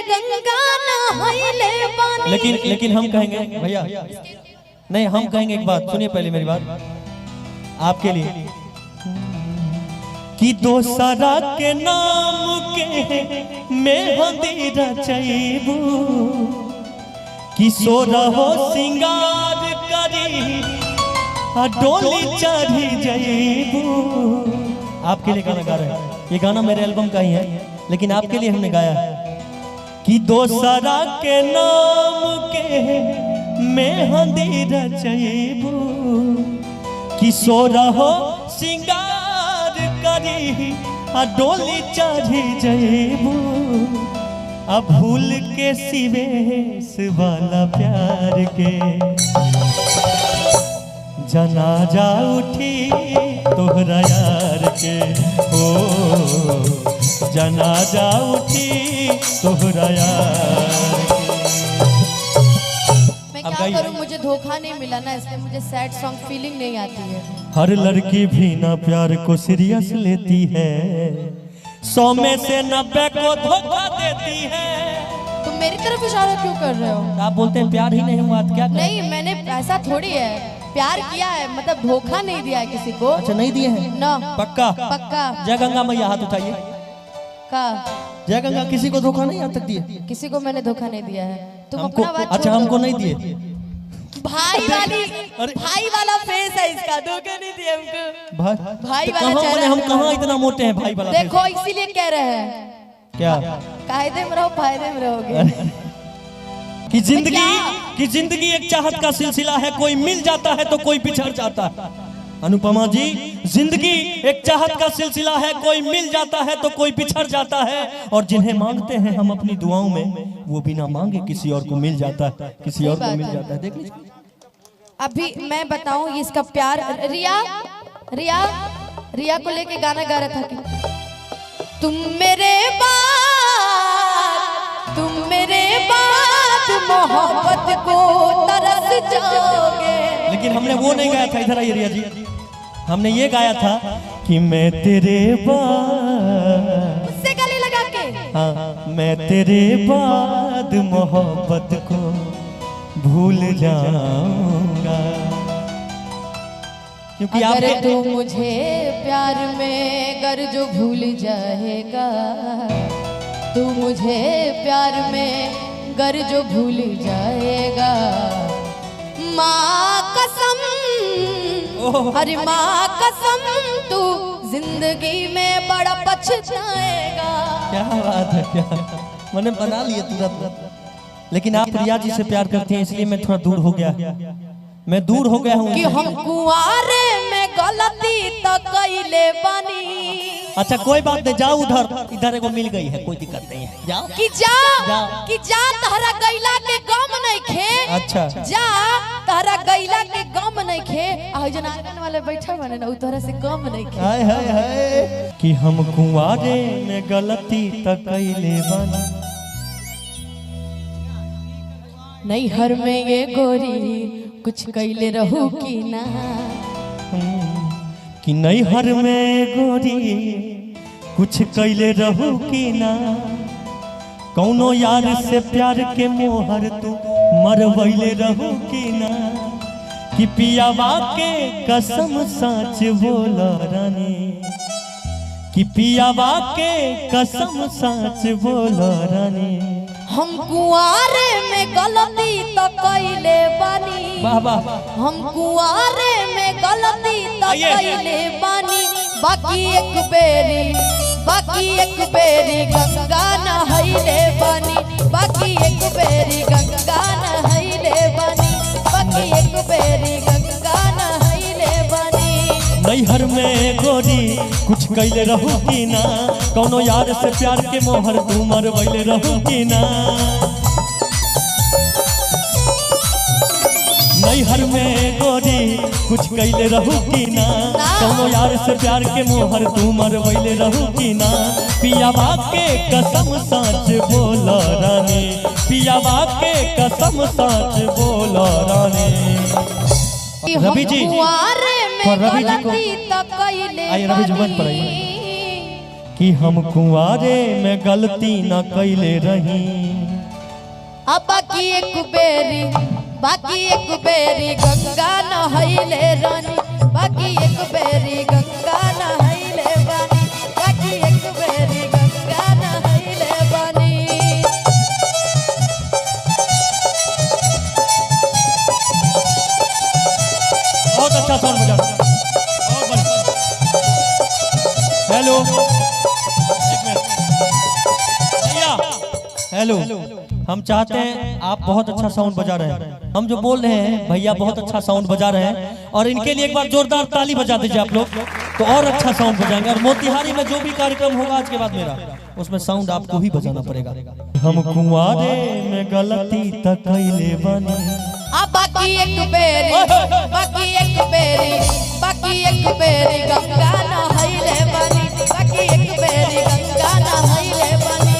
गंगा नहाइले बानी। लेकिन हम कहेंगे भैया, नहीं हम कहेंगे एक बात सुनिए, पहले मेरी बात आपके लिए कि दोसरा के नाम के मेहंदी रचैबू, किशोर हो सिंगार करी डोली चढ़ी जैबू। आपके लिए गाना गा रहे हैं, ये गाना मेरे एल्बम का ही है, लेकिन आपके लिए हमने गाया है कि दोसरा के नाम के मेहंदी रचैबू, किशोर हो सिंगार करी डोली चढ़ी जैबू। अब भूल के सिवेश वाला प्यार के जनाजा उठी तोहरा यार के, ओ जनाजा उठी तोहरा यार के। मैं क्या करूं, मुझे धोखा नहीं मिला ना, इसलिए मुझे सैड सॉन्ग फीलिंग नहीं आती है। हर लड़की भी ना प्यार को सीरियस लेती है, 100 में से 90 को धोखा देती है। तुम मेरी तरफ इशारा क्यों कर रहे हो? आप बोलते हैं प्यार ही नहीं हुआ, क्या करें? नहीं, मैंने ऐसा थोड़ी है, प्यार किया है, मतलब धोखा नहीं दिया है किसी को। अच्छा नहीं दिए हैं ना? पक्का? पक्का। जय गंगा मैया हाथ उठाइए। का जय गंगा, किसी को धोखा नहीं आज तक दिए? किसी को मैंने धोखा नहीं दिया है। तुम हमको, अपना बात अच्छा हमको नहीं दिए। भाई वाला फेस है इसका, धोखा नहीं दिया हमको। भाई वाला कहाँ चेहरा हम है। कहाँ इतना मोटे हैं भाई वाला? देखो इसीलिए कह रहे हैं क्या कायदे में रहो, फायदे में रहोगे। कि जिंदगी एक चाहत का सिलसिला है, कोई मिल जाता है तो कोई बिछड़ जाता है। अनुपमा जी, जिंदगी एक चाहत का सिलसिला है, कोई मिल जाता है तो कोई बिछड़ जाता है, और जिन्हें मांगते हैं हम अपनी दुआओं में, वो बिना मांगे किसी और को मिल जाता है, किसी और को मिल जाता है। देख लीजिए, अभी मैं बताऊं ये इसका प्यार। रिया को लेके गाना गा रहा था कि तुम मेरे बाद मोहब्बत को तरस जाओगे। लेकिन हमने वो नहीं गाया था, इधर आइए रिया जी, हमने ये गाया था कि मैं तेरे बाद, उससे गले लगा के, हाँ मैं तेरे बाद मोहब्बत को भूल जाऊंगा। क्योंकि अगर आप तू मुझे प्यार में गर जो भूल जाएगा, तू मुझे प्यार में गर जो भूल जाएगा, माँ कसम, अरे माँ कसम, तू जिंदगी में बड़ा पछताएगा। क्या बात है, क्या मैंने बना लिया तुरंत। लेकिन आप रिया जी से प्यार करते हैं, इसलिए मैं थोड़ा दूर हो गया, मैं दूर हो गया हूँ कि हम कुआरे में गलती तो कइले बानी। अच्छा कोई बात नहीं, जाओ उधर, इधर एगो मिल गई है, कोई दिक्कत नहीं है, जाओ कि जा तहरा गैला के गम नहीं खे। अच्छा जा तहरा गैला के गम नहीं खे। आ जन आंगन वाले बैठा बने ना, उ तोरा से गम नहीं खे। हाय हाय हाय कि हम कुआरे में गलती तो कइले बानी। नहीं हर में ये गोरी कुछ कैले रहू की ना, कि नहीं हर में गोरी कुछ कैले रहू की ना, कौनो यार से प्यार के मोहर तू मरवैले रहू की ना, कि पियावा के कसम सच बोला रानी, कि पियावा के कसम सच बोला रानी। हम कुआरे में गलती तो कैले बानी, हम कुआरे में गलती तो कैले बानी, बाकी एक बेरी गंगा नहाइले बानी, बाकी एक बेरी गंगा नहाइले बानी, बाकी एक बेरी गंगा नहाइले बानी। नैहर में गोरी कुछ कैले रहू की ना, कौनो यार से प्यार के मोहर तू मरवैले रहू की ना, नैहर में गोरी कुछ कैले रहू की ना, कौनो यार से प्यार के मोहर तू मरवैले रहू की ना, पियावा के कसम सच बोला रानी, पियावा के कसम सच बोला रानी। रवि जी, कुआरे में रवि जी को गलती तो कैले आइए, रवि जी मंच पर आइए। कि हम कुंवारे में गलती न कैले रही। अब बाकी एक बेरी गंगा नहैले रानी, बाकी एक बेरी गंगा नहैले बानी, बाकी एक बेरी गंगा नहैले बानी। बहुत अच्छा साउंड बजा, बहुत बढ़िया। हेलो, एक मिनट भैया, हेलो। हम चाहते हैं आप बहुत अच्छा साउंड बजा रहे हैं, हम जो बोल रहे हैं भैया बहुत अच्छा साउंड बजा रहे हैं, और इनके लिए एक बार जोरदार ताली बजा दीजिए आप लोग, तो और अच्छा साउंड बजाएंगे। और मोतिहारी में जो भी कार्यक्रम होगा आज के बाद मेरा, उसमें साउंड आपको ही बजाना पड़ेगा। हम कुंवारे में गलती तक कैले बनी। अब बाकी एक बेरी गंगा नहैले बानी, बाकी एक बेरी गंगा नहैले बानी।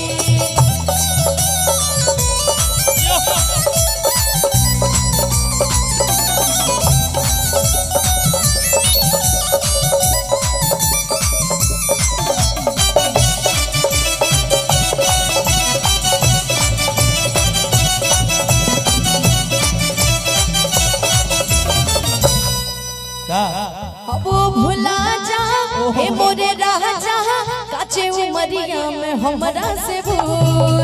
अब भुला जा हे मोरे राजा, काचे उमरिया में हमरा से भूल।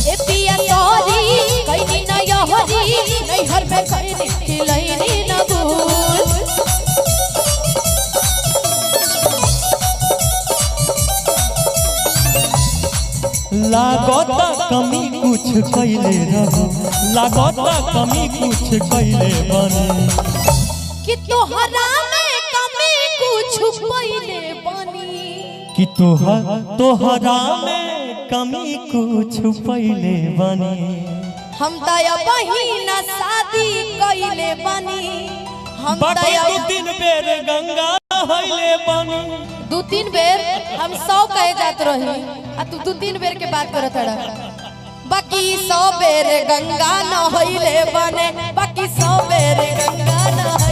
ए पिया तोरी कैनी न यहरी, नैहर में कैनी खिलैनी न भूल। लागता कमी कुछ कैले रहो, लागता कमी कुछ कैले बनी। कि तोहरा में कमी कुछ पहिले बनी, कि तोहरा में कमी कुछ पहिले बनी। हम दया बहिना शादी कैले बनी, हम दया 2-3 बेर गंगा नहैले बनी। 2-3 बेर हम 100 कहे जात रही, आ तू 2-3 बेर के बात करत हड़ा। बाकी 100 बेर गंगा नहैले बने, बाकी 100 बेर गंगा नहैले